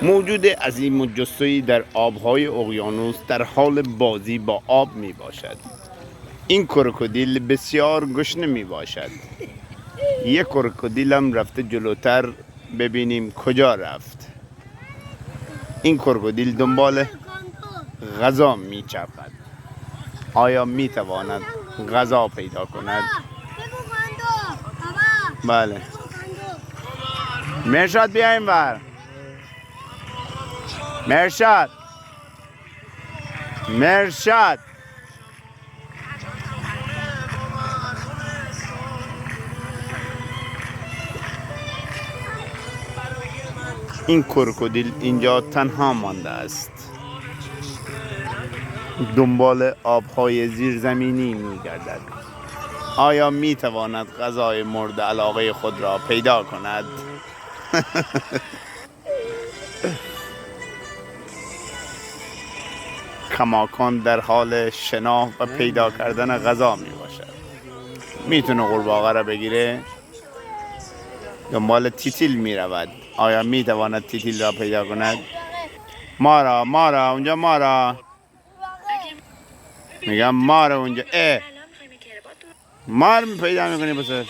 موجود عظیم و جثه‌ای در آبهای اقیانوس در حال بازی با آب می باشد. این کروکودیل بسیار گشنه می باشد. یک کروکودیل هم رفته جلوتر، ببینیم کجا رفت. این کروکودیل دنبال غذا می چرخد. آیا می تواند غذا پیدا کند؟ بله. مرشاد بیا این ور. مرشاد این کروکودیل اینجا تنها مانده است. دنبال آبهای زیرزمینی می‌گردد. آیا می‌تواند غذای مورد علاقه خود را پیدا کند؟ کماکان در حال شناخت و پیدا کردن غذا میباشد. میتونه قورباغه را بگیره. دنبال تیتیل میرود. آیا میتواند تیتیل را پیدا کند؟ مارا اونجا مارا. میگم مارا اونجا. مار پیدا میکنی بسه.